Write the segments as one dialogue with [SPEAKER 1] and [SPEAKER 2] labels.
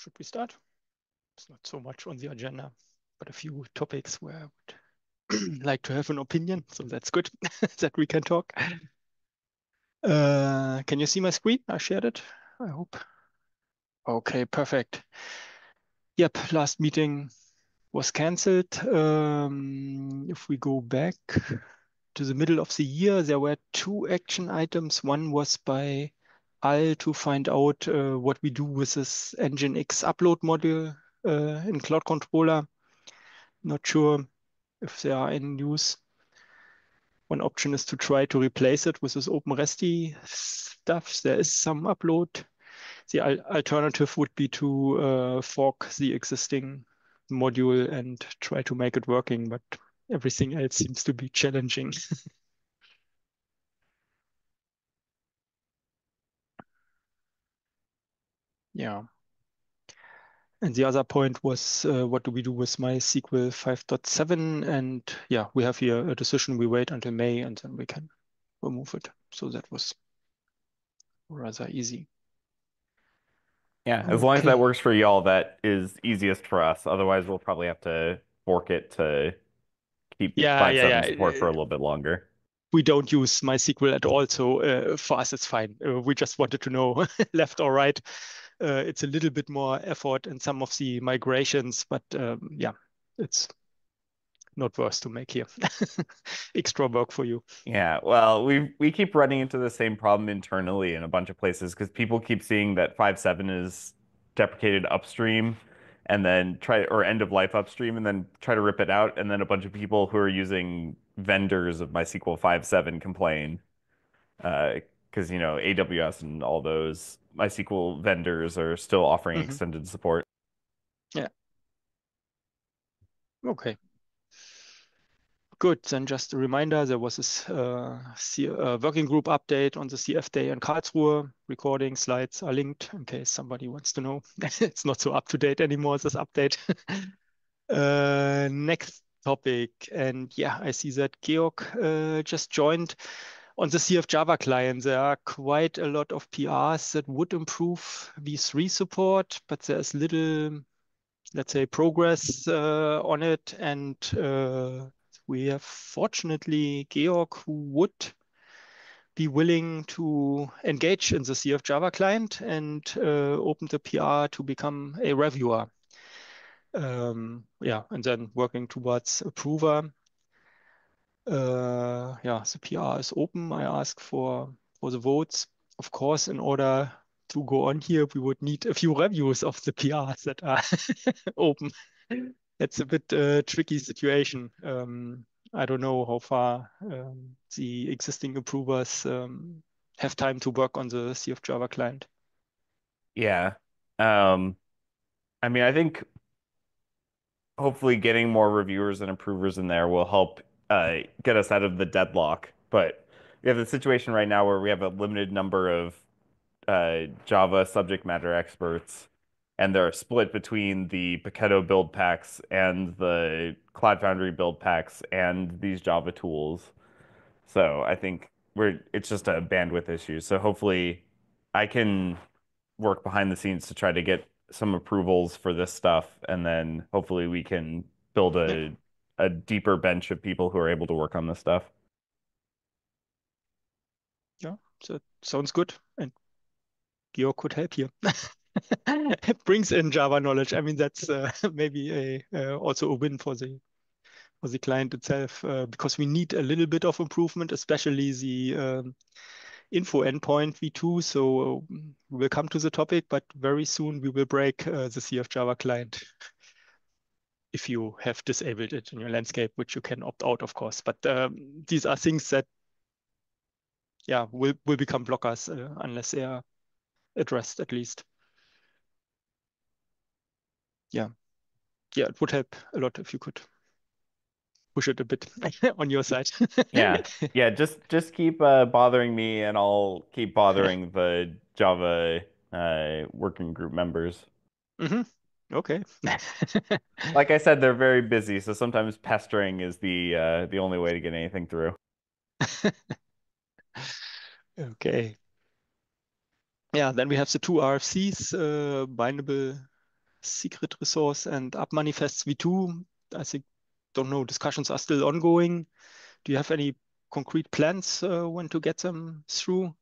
[SPEAKER 1] should we start? It's not so much on the agenda, but a few topics where I would like to have an opinion. So that's good that we can talk. Can you see my screen? I shared it, I hope. Okay, perfect. Yep, last meeting was cancelled. If we go back to the middle of the year, there were two action items. One was by Al to find out what we do with this Nginx upload module in Cloud Controller. Not sure if there are any news. One option is to try to replace it with this OpenResty stuff. There is some upload. The alternative would be to fork the existing module and try to make it working, but everything else seems to be challenging. Yeah. And the other point was what do we do with MySQL 5.7? And yeah, we have here a decision. We wait until May and then we can remove it. So that was rather easy.
[SPEAKER 2] Yeah, as long as that
[SPEAKER 1] Okay.
[SPEAKER 2] works for y'all, that is easiest for us. Otherwise, we'll probably have to fork it to keep
[SPEAKER 1] Yeah, yeah,
[SPEAKER 2] 5.7 support for a
[SPEAKER 1] yeah.
[SPEAKER 2] little bit longer.
[SPEAKER 1] We don't use MySQL at all, so for us it's fine. We just wanted to know left or right. It's a little bit more effort in some of the migrations, but yeah, it's not worth to make here. Extra work for you.
[SPEAKER 2] Yeah, well, we keep running into the same problem internally in a bunch of places because people keep seeing that 5.7 is deprecated upstream and then try or end of life upstream and then try to rip it out, and then a bunch of people who are using vendors of MySQL 5.7 complain. Because AWS and all those MySQL vendors are still offering
[SPEAKER 1] Hmm.
[SPEAKER 2] extended support.
[SPEAKER 1] Yeah. Okay. Good. Then just a reminder, there was this working group update on the CF day in Karlsruhe. Recording slides are linked in case somebody wants to know. It's not so up to date anymore, this update. Next topic. And yeah, I see that Georg just joined. On the CF Java client, there are quite a lot of PRs that would improve v3 support, but there's little, let's say, progress on it. And we have fortunately Georg who would be willing to engage in the CF Java client and open the PR to become a reviewer. Yeah, and then working towards approver. Yeah, the PR is open. I ask for the votes. Of course, in order to go on here, we would need a few reviews of the PRs that are open. It's a bit tricky situation. I don't know how far the existing approvers have time to work on the CF Java client.
[SPEAKER 2] Yeah. I mean, I think hopefully getting more reviewers and improvers in there will help get us out of the deadlock. But we have the situation right now where we have a limited number of Java subject matter experts, and they're split between the Paketo build packs and the Cloud Foundry build packs and these Java tools. So I think it's just a bandwidth issue. So hopefully I can work behind the scenes to try to get some approvals for this stuff, and then hopefully we can build
[SPEAKER 1] Yeah,
[SPEAKER 2] a deeper bench of people who are able to work on this stuff.
[SPEAKER 1] yeah, so sounds good. And Georg could help here. It brings in Java knowledge. I mean, that's maybe also a win for the client itself because we need a little bit of improvement, especially the info endpoint v2. So we will come to the topic, but very soon we will break the CF Java client if you have disabled it in your landscape, which you can opt out, of course. But these are things that, yeah, will become blockers unless they are addressed at least. Yeah, yeah, it would help a lot if you could push it a bit on your side.
[SPEAKER 2] Yeah. Yeah, just keep bothering me and I'll keep bothering the Java working group members.
[SPEAKER 1] Hmm. Okay.
[SPEAKER 2] Like I said, they're very busy, so sometimes pestering is the only way to get anything through.
[SPEAKER 1] Okay. Yeah, then we have the two RFCs, Bindable secret resource and app manifests v2. I think, don't know, discussions are still ongoing. Do you have any concrete plans when to get them through?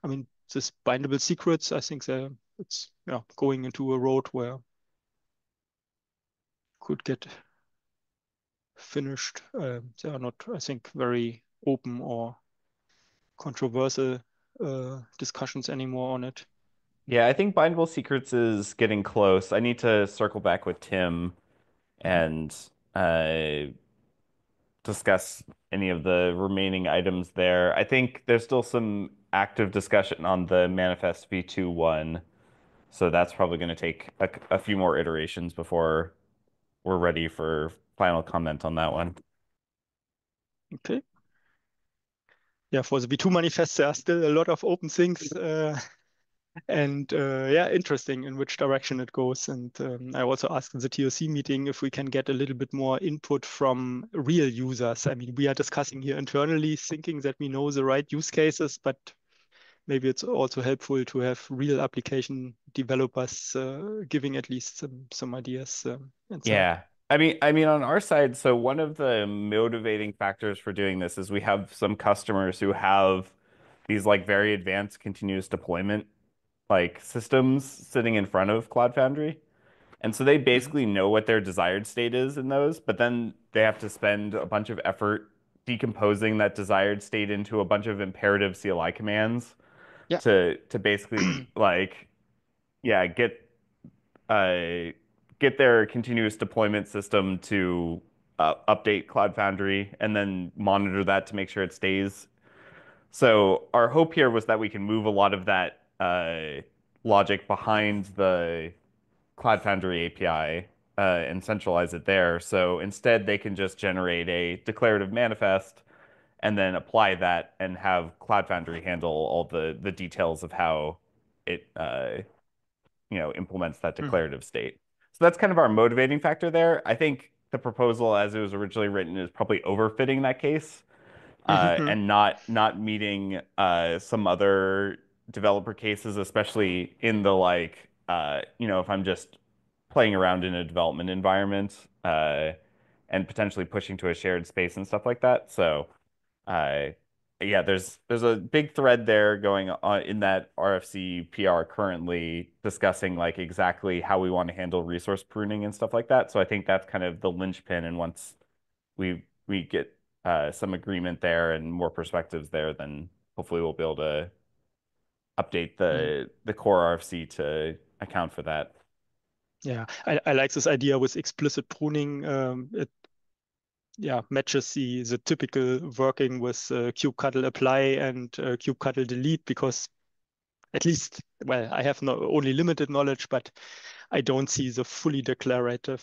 [SPEAKER 1] I mean, this bindable secrets, I think it's going into a road where could get finished. They are not, I think, very open or controversial discussions anymore on it.
[SPEAKER 2] Yeah, I think Bindable Secrets is getting close. I need to circle back with Tim
[SPEAKER 1] Mhm.
[SPEAKER 2] and discuss any of the remaining items there. I think there's still some active discussion on the Manifest V2 one, so that's probably going to take a few more iterations before we're ready for final comment on that one.
[SPEAKER 1] Okay. Yeah, for the V2 manifest, there are still a lot of open things. And yeah, interesting in which direction it goes. And I also asked in the TOC meeting if we can get a little bit more input from real users. I mean, we are discussing here internally, thinking that we know the right use cases, but maybe it's also helpful to have real application developers giving at least some ideas inside.
[SPEAKER 2] Yeah. I mean on our side, so one of the motivating factors for doing this is we have some customers who have these like very advanced continuous deployment like systems sitting in front of Cloud Foundry. And so they
[SPEAKER 1] Mhm.
[SPEAKER 2] basically know what their desired state is in those, but then they have to spend a bunch of effort decomposing that desired state into a bunch of imperative CLI commands
[SPEAKER 1] Yeah.
[SPEAKER 2] to basically like yeah, uh get their continuous deployment system to update Cloud Foundry and then monitor that to make sure it stays. So our hope here was that we can move a lot of that logic behind the Cloud Foundry API and centralize it there. So instead, they can just generate a declarative manifest and then apply that and have Cloud Foundry handle all the details of how it implements that
[SPEAKER 1] Mhm.
[SPEAKER 2] declarative state. So that's kind of our motivating factor there. I think the proposal as it was originally written is probably overfitting that case
[SPEAKER 1] Mhm.
[SPEAKER 2] and not meeting some other developer cases, especially in the like if I'm just playing around in a development environment and potentially pushing to a shared space and stuff like that. So uh, yeah, there's a big thread there going on in that RFC PR currently discussing like exactly how we want to handle resource pruning and stuff like that. So I think that's kind of the linchpin. And once we get some agreement there and more perspectives there, then hopefully we'll be able to update
[SPEAKER 1] Mhm.
[SPEAKER 2] the core RFC to account for that.
[SPEAKER 1] Yeah, I like this idea with explicit pruning. It matches the typical working with kubectl apply and kubectl delete because at least, well, I have no, only limited knowledge, but I don't see the fully declarative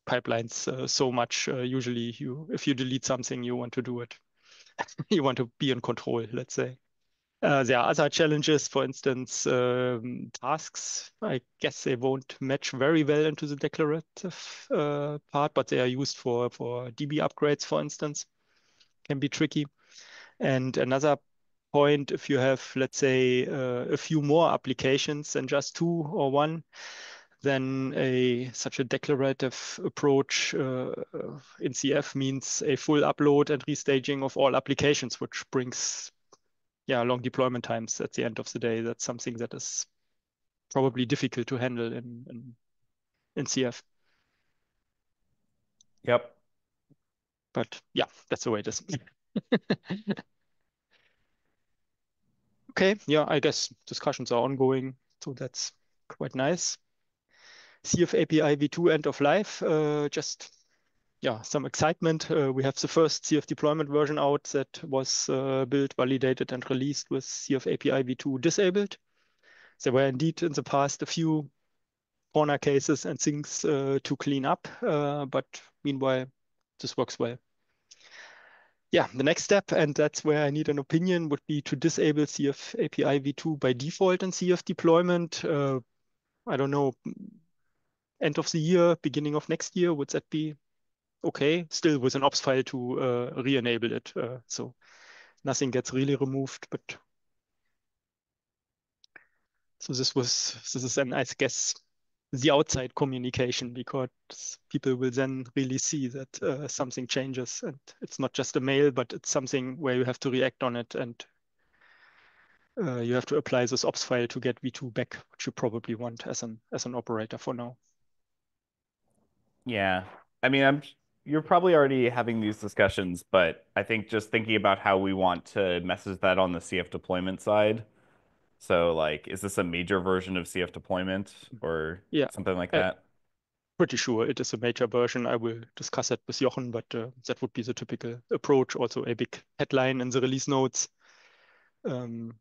[SPEAKER 1] pipelines so much. Usually, if you delete something, you want to do it. You want to be in control, let's say. There are other challenges, for instance, tasks. I guess they won't match very well into the declarative part, but they are used for DB upgrades, for instance, can be tricky. And another point, if you have, let's say, a few more applications than just two or one, then such a declarative approach in CF means a full upload and restaging of all applications, which brings long deployment times at the end of the day. That's something that is probably difficult to handle in CF.
[SPEAKER 2] Yep.
[SPEAKER 1] But yeah, that's the way it is. Okay, yeah, I guess discussions are ongoing, so that's quite nice. CF API v2 end of life, just some excitement. We have the first CF deployment version out that was built, validated, and released with CF API v2 disabled. There were indeed in the past a few corner cases and things to clean up, but meanwhile, this works well. Yeah, the next step, and that's where I need an opinion, would be to disable CF API v2 by default in CF deployment. I don't know, end of the year, beginning of next year, would that be okay? Still with an ops file to re-enable it. So nothing gets really removed, but So this is then, I guess, the outside communication, because people will then really see that something changes, and it's not just a mail, but it's something where you have to react on it, and you have to apply this ops file to get v2 back, which you probably want as an operator for now.
[SPEAKER 2] Yeah. I mean, you're probably already having these discussions, but I think just thinking about how we want to message that on the CF deployment side. So like, is this a major version of CF deployment or
[SPEAKER 1] Yeah,
[SPEAKER 2] something like
[SPEAKER 1] I'm
[SPEAKER 2] that?
[SPEAKER 1] pretty sure it is a major version. I will discuss it with Jochen, but that would be the typical approach. Also, a big headline in the release notes. And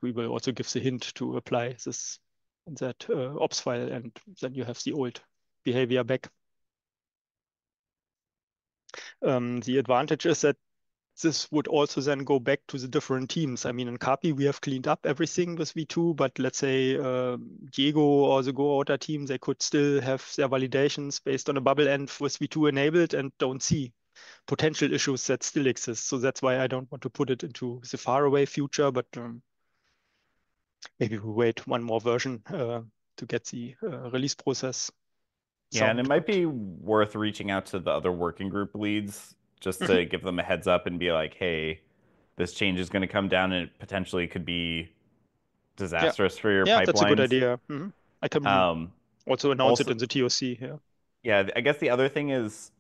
[SPEAKER 1] we will also give the hint to apply this in that ops file, and then you have the old behavior back. The advantage is that this would also then go back to the different teams. I mean, in Capi, we have cleaned up everything with V2, but let's say Diego or the Go Outer team, they could still have their validations based on a bubble end with V2 enabled and don't see potential issues that still exist. So that's why I don't want to put it into the faraway future, but maybe we wait one more version to get the release process
[SPEAKER 2] Yeah, and it
[SPEAKER 1] sound
[SPEAKER 2] might
[SPEAKER 1] good.
[SPEAKER 2] be worth reaching out to the other working group leads just
[SPEAKER 1] Mhm.
[SPEAKER 2] to give them a heads up and be like, hey, this change is going to come down and it potentially could be
[SPEAKER 1] Yeah,
[SPEAKER 2] disastrous for your
[SPEAKER 1] yeah, that's a good
[SPEAKER 2] pipelines.
[SPEAKER 1] idea. I can
[SPEAKER 2] Um,
[SPEAKER 1] also announce it
[SPEAKER 2] also,
[SPEAKER 1] in the TOC here.
[SPEAKER 2] yeah, I guess the other thing is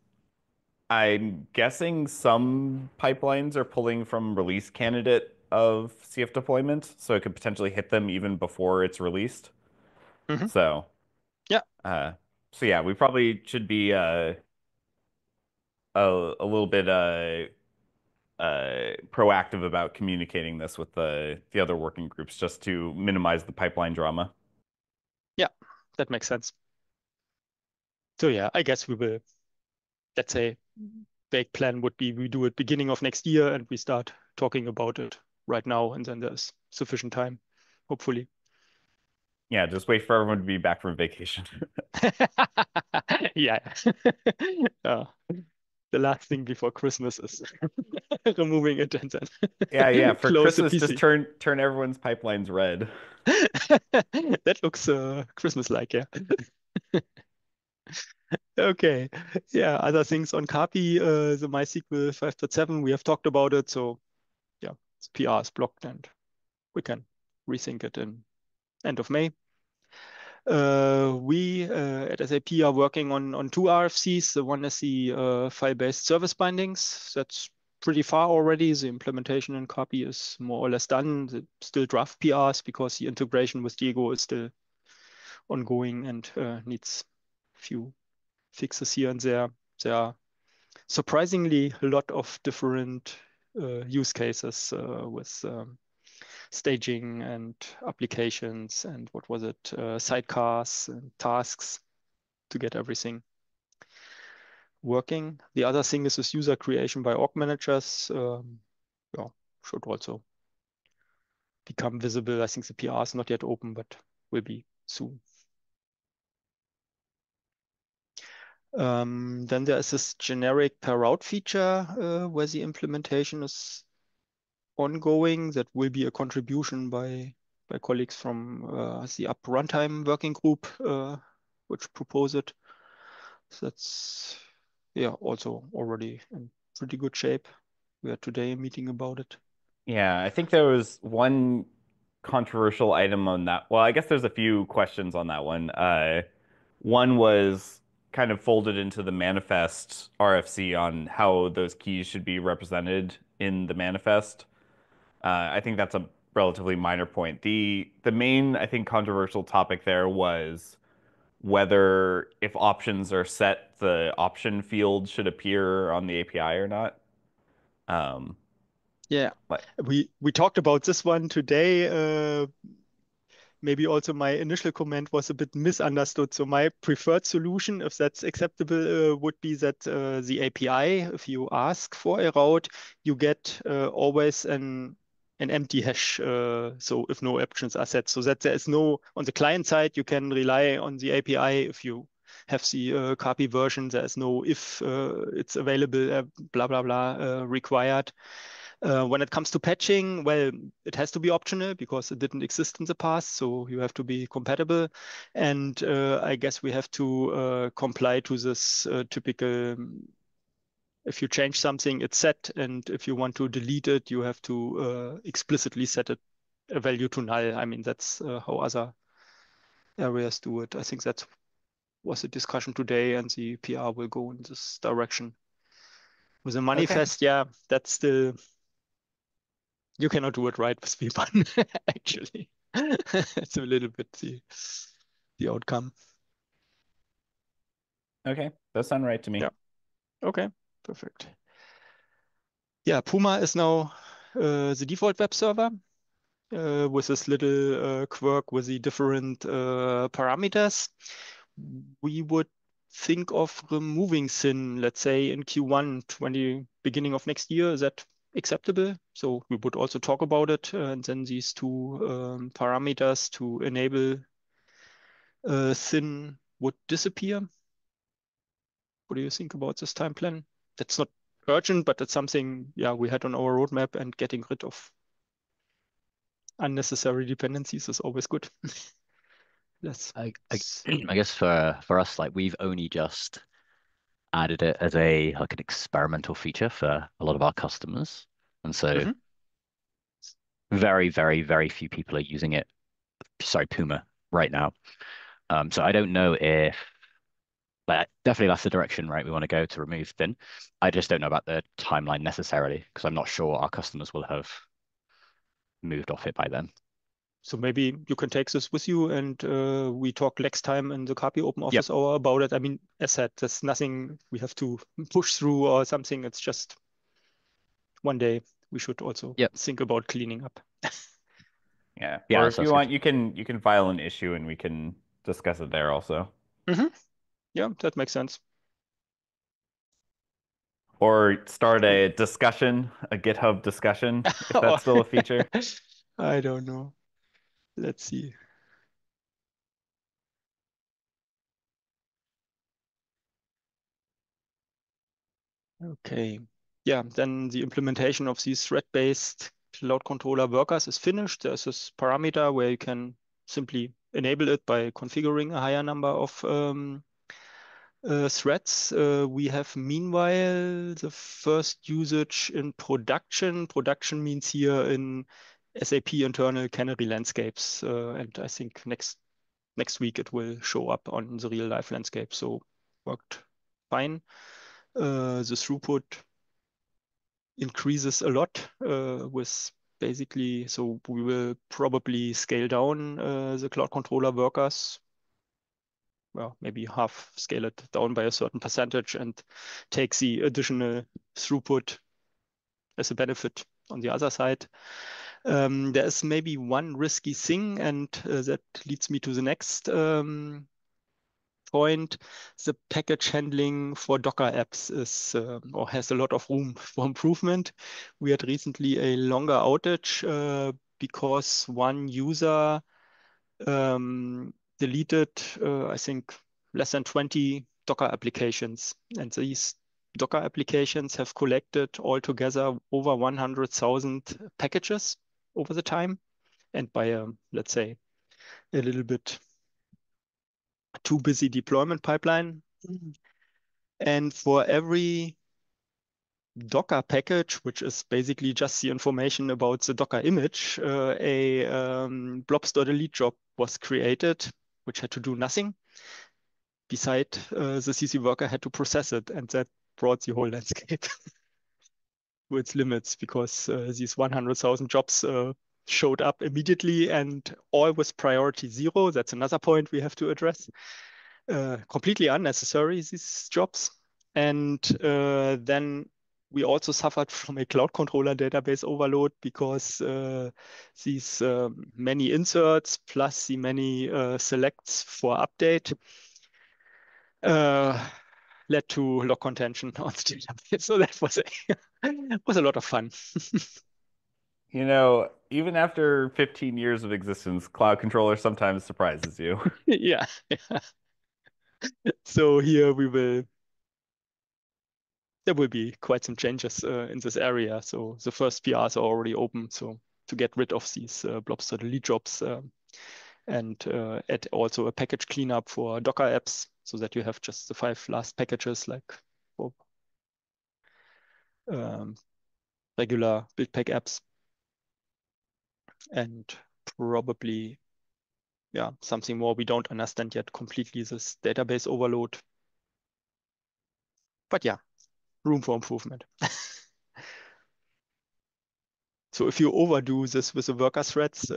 [SPEAKER 2] I'm guessing some pipelines are pulling from release candidate of CF deployment, so it could potentially hit them even before it's released.
[SPEAKER 1] Mhm.
[SPEAKER 2] So,
[SPEAKER 1] Yeah,
[SPEAKER 2] uh, so yeah, we probably should be a little bit proactive about communicating this with the other working groups just to minimize the pipeline drama.
[SPEAKER 1] yeah, that makes sense. So yeah, I guess we will, let's say, vague plan would be we do it beginning of next year and we start talking about it right now, and then there's sufficient time, hopefully.
[SPEAKER 2] Yeah, just wait for everyone to be back from vacation.
[SPEAKER 1] Yeah. Uh, the last thing before Christmas is removing it and
[SPEAKER 2] Yeah, yeah.
[SPEAKER 1] then
[SPEAKER 2] For
[SPEAKER 1] close the
[SPEAKER 2] Christmas, just
[SPEAKER 1] PC.
[SPEAKER 2] turn everyone's pipelines red.
[SPEAKER 1] That looks Christmas-like, yeah. Okay. Yeah, other things on Capi, the MySQL 5.7, we have talked about it. So yeah, PR is blocked and we can rethink it in end of May. We at SAP are working on two RFCs. The one is the file-based service bindings. That's pretty far already. The implementation in Capi is more or less done. Still draft PRs because the integration with Diego is still ongoing and needs a few fixes here and there. There are surprisingly a lot of different use cases with staging and applications and what was it, sidecars and tasks to get everything working. The other thing is this user creation by org managers. Yeah, should also become visible. I think the PR is not yet open, but will be soon. Then there is this generic per route feature where the implementation is ongoing. That will be a contribution by colleagues from the app-runtime working group, which propose it. So that's yeah also already in pretty good shape. We had today a meeting about it.
[SPEAKER 2] Yeah, I think there was one controversial item on that. Well, I guess there's a few questions on that one. One was kind of folded into the manifest RFC on how those keys should be represented in the manifest. I think that's a relatively minor point. The main, I think, controversial topic there was whether if options are set, the option field should appear on the API or not. Um,
[SPEAKER 1] Yeah,
[SPEAKER 2] like,
[SPEAKER 1] we talked about this one today. Maybe also my initial comment was a bit misunderstood. So my preferred solution, if that's acceptable, would be that the API, if you ask for a route, you get always an empty hash. So if no options are set, so that there is no on the client side, you can rely on the API. If you have the copy version, there is no if it's available, blah blah blah required. When it comes to patching, well, it has to be optional because it didn't exist in the past, so you have to be compatible. And I guess we have to comply to this typical, if you change something, it's set, and if you want to delete it, you have to explicitly set it a value to null. I mean, that's how other areas do it. I think that was a discussion today, and the PR will go in this direction. With a
[SPEAKER 2] Okay.
[SPEAKER 1] manifest, yeah, that's still, you cannot do it right with V1, actually. It's a little bit the outcome.
[SPEAKER 2] Okay. That sounds right to me.
[SPEAKER 1] Yeah. Okay. Perfect. Yeah, Puma is now the default web server with this little quirk with the different parameters. We would think of removing sin, let's say in Q1 20, beginning of next year. Is that acceptable? So we would also talk about it, and then these two parameters to enable sin would disappear. What do you think about this time plan? That's not urgent, but it's something, yeah, we had on our roadmap, and getting rid of unnecessary dependencies is always good. Let's,
[SPEAKER 3] I guess for us, like we've only just added it as a like an experimental feature for a lot of our customers, and so
[SPEAKER 1] Mhm.
[SPEAKER 3] very, very, very few people are using it. Sorry, Puma right now. So I don't know if, but definitely that's the direction, right? We want to go to remove thin. I just don't know about the timeline necessarily because I'm not sure our customers will have moved off it by then.
[SPEAKER 1] So maybe you can take this with you, and we talk next time in the Capi Open
[SPEAKER 3] Yep.
[SPEAKER 1] Office Hour about it. I mean, as said, there's nothing we have to push through or something. It's just one day we should also
[SPEAKER 3] Yep.
[SPEAKER 1] think about cleaning up.
[SPEAKER 2] Yeah.
[SPEAKER 3] Yeah,
[SPEAKER 2] Or
[SPEAKER 3] that
[SPEAKER 2] if you
[SPEAKER 3] sounds good.
[SPEAKER 2] want, you can file an issue and we can discuss it there also.
[SPEAKER 1] Hmm. Yeah, that makes sense.
[SPEAKER 2] Or start
[SPEAKER 1] Cool.
[SPEAKER 2] a discussion, a GitHub discussion, if
[SPEAKER 1] Or-
[SPEAKER 2] that's still a feature.
[SPEAKER 1] I don't know. Let's see. Okay. Yeah, then the implementation of these thread-based cloud controller workers is finished. There's this parameter where you can simply enable it by configuring a higher number of threads. We have meanwhile the first usage in production. Production means here in SAP internal canary landscapes, and I think next week it will show up on the real life landscape. So worked fine. The throughput increases a lot with basically, so we will probably scale down the cloud controller workers, well, maybe half scale it down by a certain percentage and take the additional throughput as a benefit on the other side. There is maybe one risky thing, and that leads me to the next point. The package handling for Docker apps is or has a lot of room for improvement. We had recently a longer outage because one user deleted, I think, less than 20 Docker applications. And these Docker applications have collected altogether over 100,000 packages over the time. And by, let's say, a little bit too busy deployment pipeline. And for every Docker package, which is basically just the information about the Docker image, a blobs.delete job was created, which had to do nothing. Beside the CC worker had to process it, and that brought the whole landscape to its limits because these 100,000 jobs showed up immediately and all with priority 0. That's another point we have to address. Completely unnecessary, these jobs. And then we also suffered from a cloud controller database overload because these many inserts plus the many selects for update uh, led to log contention on the database. So that was was a lot of fun.
[SPEAKER 2] Even after 15 years of existence, Cloud Controller sometimes surprises you.
[SPEAKER 1] Yeah. So here we will there will be quite some changes in this area. So the first PRs are already open. So to get rid of these blobs to delete jobs and add also a package cleanup for Docker apps so that you have just the 5 last packages like for regular build pack apps. And probably, yeah, something more we don't understand yet completely, this database overload. But yeah, room for improvement. So if you overdo this with the worker threads,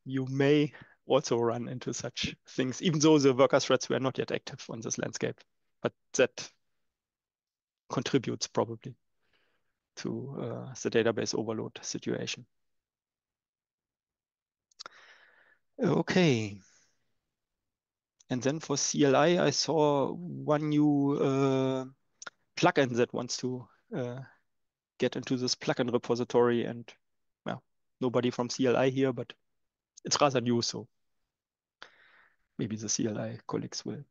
[SPEAKER 1] you may also run into such things, even though the worker threads were not yet active on this landscape. But that contributes probably to the database overload situation. Okay. And then for CLI, I saw one new plugin that wants to get into this plugin repository, and well, nobody from CLI here, but it's rather new, so maybe the CLI colleagues will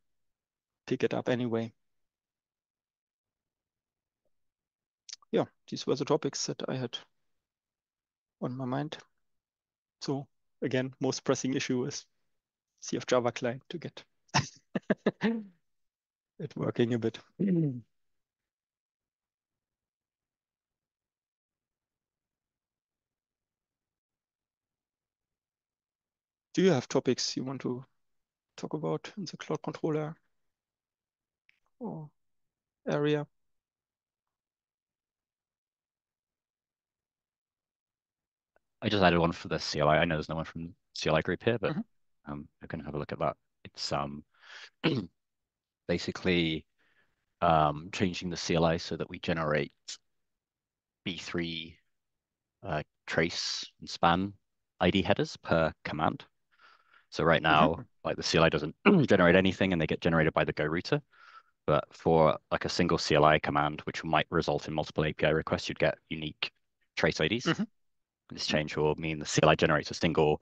[SPEAKER 1] pick it up anyway. Yeah, these were the topics that I had on my mind. So again, most pressing issue is CF Java client to get it working a bit. Do you have topics you want to talk about in the cloud controller or area?
[SPEAKER 3] I just added one for the CLI. I know there's no one from CLI group here, but
[SPEAKER 1] Mhm.
[SPEAKER 3] I can have a look at that. It's basically changing the CLI so that we generate B3 trace and span ID headers per command. So right now, like the CLI doesn't generate anything and they get generated by the Go router. But for like a single CLI command, which might result in multiple API requests, you'd get unique trace IDs. This change will mean the CLI generates a single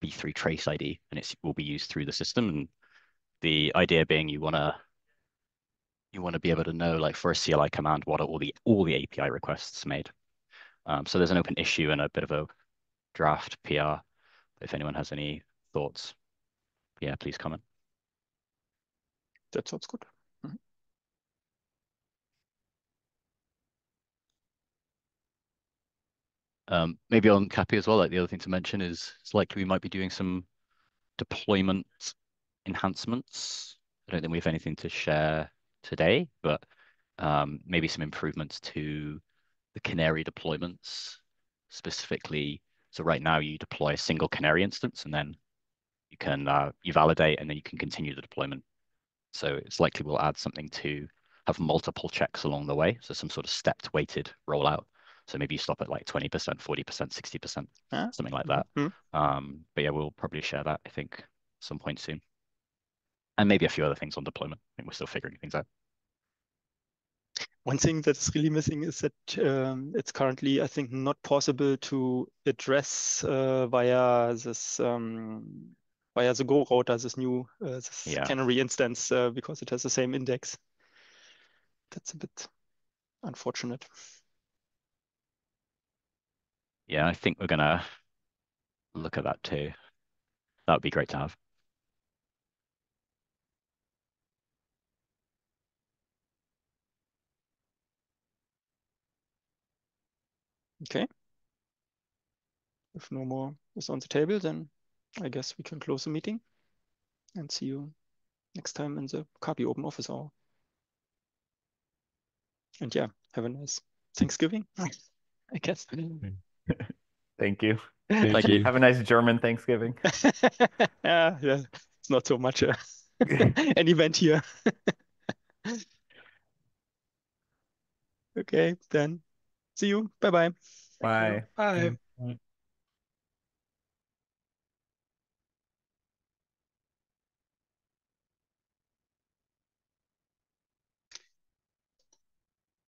[SPEAKER 3] B3 trace ID and it will be used through the system. And the idea being you want to be able to know, like for a CLI command, what are all the API requests made. So there's an open issue and a bit of a draft PR. If anyone has any thoughts, yeah, please comment.
[SPEAKER 1] That sounds good.
[SPEAKER 3] Maybe on Capi as well, like the other thing to mention is it's likely we might be doing some deployment enhancements. I don't think we have anything to share today, but maybe some improvements to the Canary deployments specifically. So right now you deploy a single Canary instance and then you can you validate and then you can continue the deployment. So it's likely we'll add something to have multiple checks along the way. So some sort of stepped weighted rollout. So maybe you stop at like 20%, 40%, 60%, something like that. But yeah, we'll probably share that, I think, some point soon. And maybe a few other things on deployment. I think we're still figuring things out.
[SPEAKER 1] One thing that's really missing is that it's currently, I think, not possible to address via this via the Go router, this new this Canary instance because it has the same index. That's a bit unfortunate.
[SPEAKER 3] Yeah, I think we're gonna look at that too. That would be great to have.
[SPEAKER 1] Okay. If no more is on the table, then I guess we can close the meeting and see you next time in the Capi open office hour. And yeah, have a nice Thanksgiving, I guess.
[SPEAKER 2] Thank you.
[SPEAKER 3] Thank you.
[SPEAKER 2] Have a nice German Thanksgiving.
[SPEAKER 1] Yeah, it's not so much an event here. Okay, then see you. Bye-bye.
[SPEAKER 2] Bye.
[SPEAKER 4] Bye.